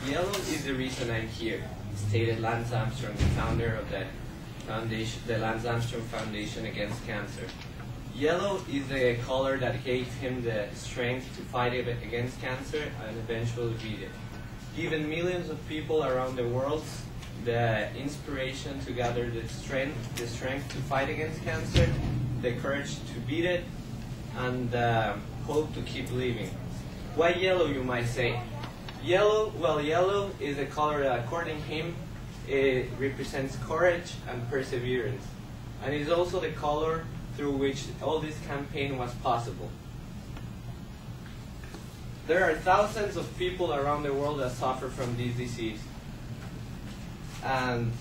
Yellow is the reason I'm here, stated Lance Armstrong, the founder of the Lance Armstrong Foundation Against Cancer. Yellow is the color that gave him the strength to fight against cancer and eventually beat it. Given millions of people around the world the inspiration to gather the strength to fight against cancer, the courage to beat it, and hope to keep living. Why yellow, you might say? Yellow, well, yellow is a color that, according to him, it represents courage and perseverance. And it's also the color through which all this campaign was possible. There are thousands of people around the world that suffer from this disease. And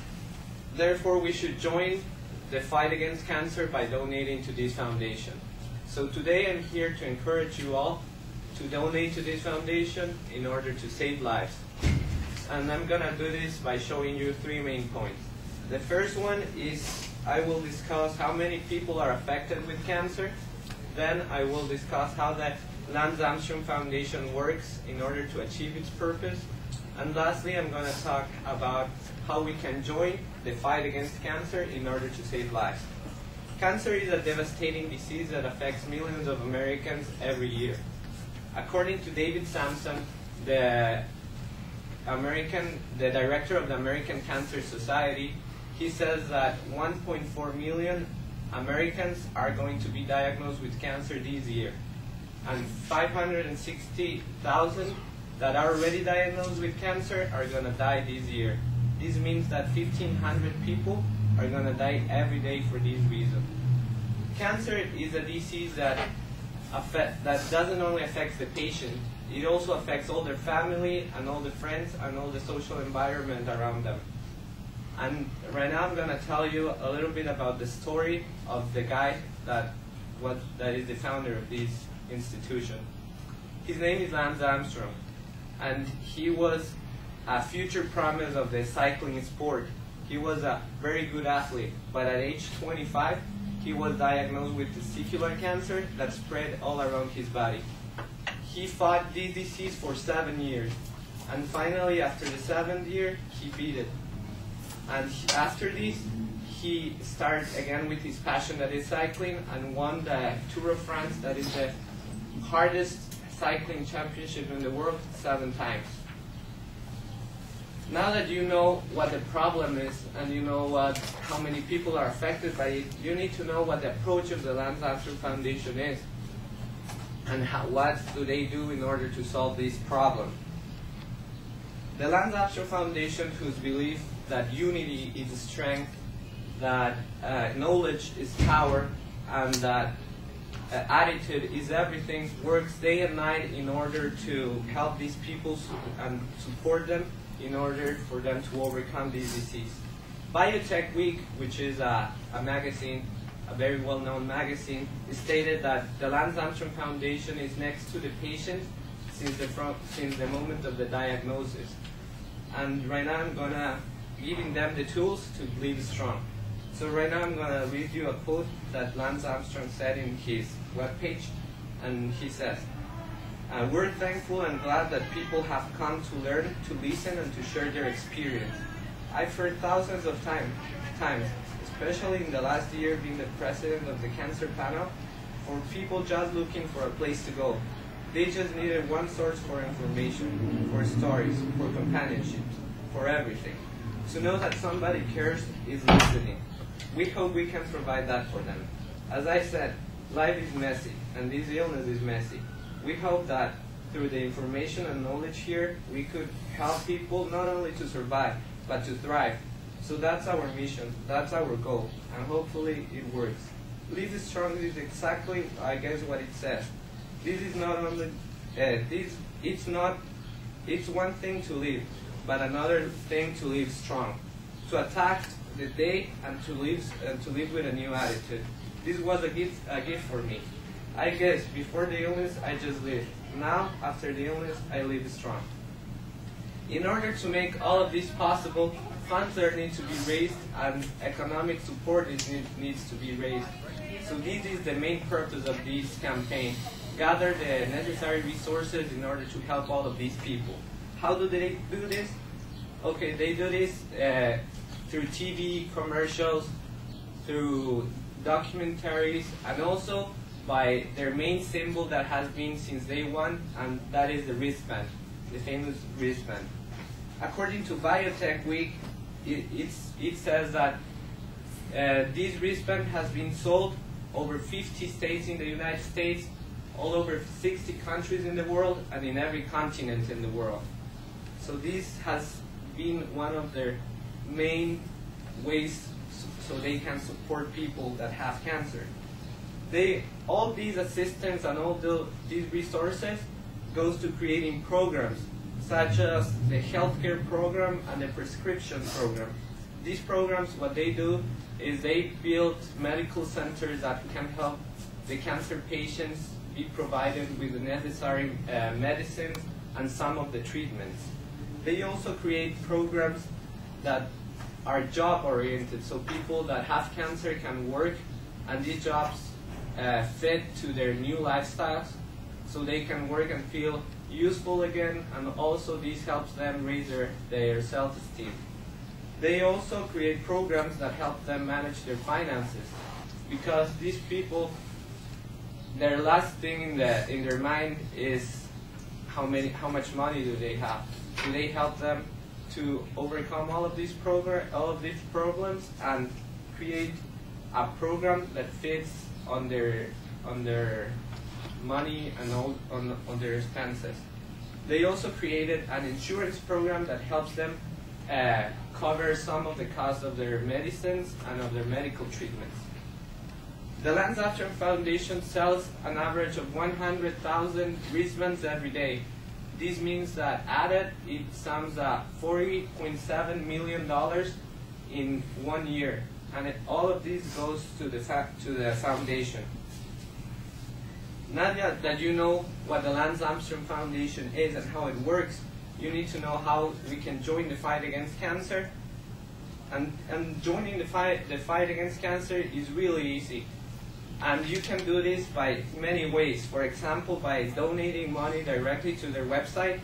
therefore, we should join the fight against cancer by donating to this foundation. So today, I'm here to encourage you all to donate to this foundation in order to save lives. And I'm going to do this by showing you 3 main points. The first one is I will discuss how many people are affected with cancer. Then I will discuss how the Lance Armstrong Foundation works in order to achieve its purpose. And lastly, I'm going to talk about how we can join the fight against cancer in order to save lives. Cancer is a devastating disease that affects millions of Americans every year. According to David Sampson, the director of the American Cancer Society, he says that 1.4 million Americans are going to be diagnosed with cancer this year, and 560,000 that are already diagnosed with cancer are going to die this year. This means that 1,500 people are going to die every day for this reason. Cancer is a disease that doesn't only affect the patient, it also affects all their family and all the friends and all the social environment around them. And right now I'm going to tell you a little bit about the story of the guy that is the founder of this institution. His name is Lance Armstrong, and he was a future promise of the cycling sport. He was a very good athlete, but at age 25, he was diagnosed with testicular cancer that spread all around his body. He fought this disease for 7 years, and finally, after the 7th year, he beat it. And after this, he started again with his passion, that is cycling, and won the Tour of France, that is the hardest cycling championship in the world, 7 times. Now that you know what the problem is, and you know how many people are affected by it, you need to know what the approach of the Lance Armstrong Foundation is, and what do they do in order to solve this problem. The Lance Armstrong Foundation, whose belief that unity is strength, that knowledge is power, and that attitude is everything, works day and night in order to help these people and support them in order for them to overcome this disease. Biotech Week, which is a magazine, a very well-known magazine, stated that the Lance Armstrong Foundation is next to the patient since the moment of the diagnosis. And right now I'm going to giving them the tools to live strong. So right now I'm going to read you a quote that Lance Armstrong said in his webpage, and he says, "We're thankful and glad that people have come to learn, to listen, and to share their experience. I've heard thousands of times, especially in the last year being the president of the cancer panel, for people just looking for a place to go. They just needed one source for information, for stories, for companionship, for everything. To know that somebody cares is listening. We hope we can provide that for them. As I said, life is messy, and this illness is messy. We hope that through the information and knowledge here, we could help people not only to survive, but to thrive. So that's our mission, that's our goal, and hopefully it works. Live strong is exactly, I guess, what it says. This is not only, it's one thing to live, but another thing to live strong. To attack the day and to live with a new attitude. This was a gift for me. I guess before the illness, I just lived. Now, after the illness, I live strong." In order to make all of this possible, funds need to be raised and economic support needs to be raised. So this is the main purpose of this campaign. Gather the necessary resources in order to help all of these people. How do they do this? Okay, they do this through TV commercials, through documentaries, and also by their main symbol that has been since day one, and that is the wristband, the famous wristband. According to Biotech Week, it says that this wristband has been sold over 50 states in the United States, all over 60 countries in the world, and in every continent in the world. So this has been one of their main ways so they can support people that have cancer. All these assistance and all these resources goes to creating programs such as the healthcare program and the prescription program. These programs, what they do is they build medical centers that can help the cancer patients be provided with the necessary medicines and some of the treatments. They also create programs that are job-oriented, so people that have cancer can work, and these jobs fit to their new lifestyles, so they can work and feel useful again, and also this helps them raise their self-esteem. They also create programs that help them manage their finances, because these people, their last thing in their mind is how much money do they have. Do they help them to overcome all of these problems and create a program that fits on their money and on their expenses. They also created an insurance program that helps them cover some of the cost of their medicines and of their medical treatments. The Lance Armstrong Foundation sells an average of 100,000 wristbands every day. This means that added, it sums up $40.7 million in 1 year. And all of this goes to the foundation. Now that you know what the Lance Armstrong Foundation is and how it works, you need to know how we can join the fight against cancer. And joining the fight against cancer is really easy. And you can do this by many ways. For example, by donating money directly to their website.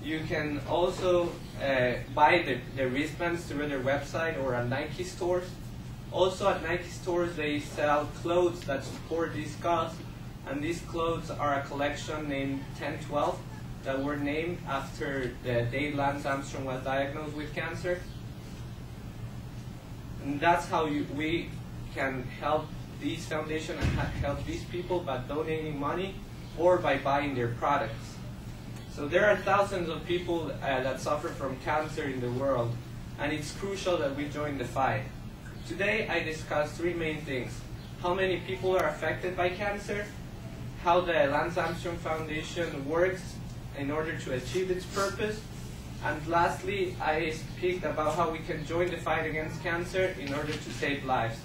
You can also buy the wristbands through their website or at Nike stores. Also at Nike stores they sell clothes that support this cause. And these clothes are a collection named 1012 that were named after the day Lance Armstrong was diagnosed with cancer. And that's how we can help this foundation and help these people by donating money or by buying their products. So there are thousands of people that suffer from cancer in the world, and it's crucial that we join the fight. Today I discussed three main things: how many people are affected by cancer, how the Lance Armstrong Foundation works in order to achieve its purpose, and lastly I speak about how we can join the fight against cancer in order to save lives.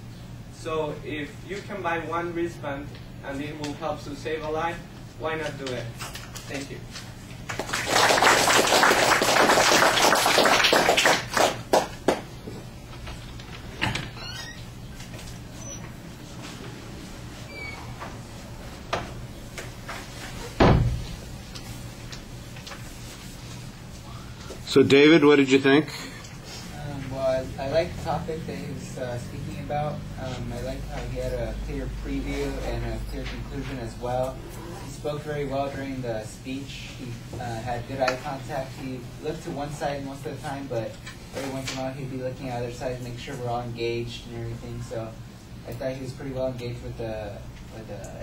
So if you can buy one wristband and it will help to save a life, why not do it? Thank you. So David, what did you think? Well, I liked the topic that he was speaking about. I liked how he had a clear preview and a clear conclusion as well. He spoke very well during the speech. He had good eye contact. He looked to one side most of the time, but every once in a while he'd be looking at the other side to make sure we're all engaged and everything. So I thought he was pretty well engaged with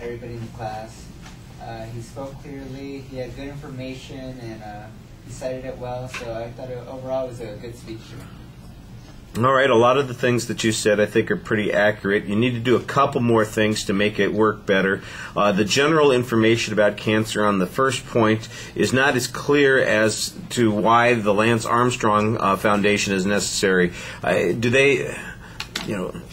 everybody in the class. He spoke clearly. He had good information, and he cited it well. So I thought overall it was a good speech. All right, a lot of the things that you said I think are pretty accurate. You need to do a couple more things to make it work better. The general information about cancer on the first point is not as clear as to why the Lance Armstrong Foundation is necessary. Do they,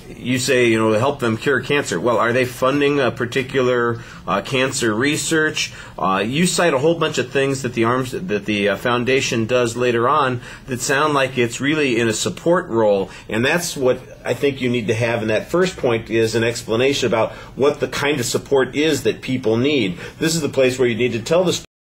you say, help them cure cancer. Well, are they funding a particular cancer research? You cite a whole bunch of things that the foundation does later on that sound like it's really in a support role, and that's what I think you need to have in that first point is an explanation about what the kind of support is that people need. This is the place where you need to tell the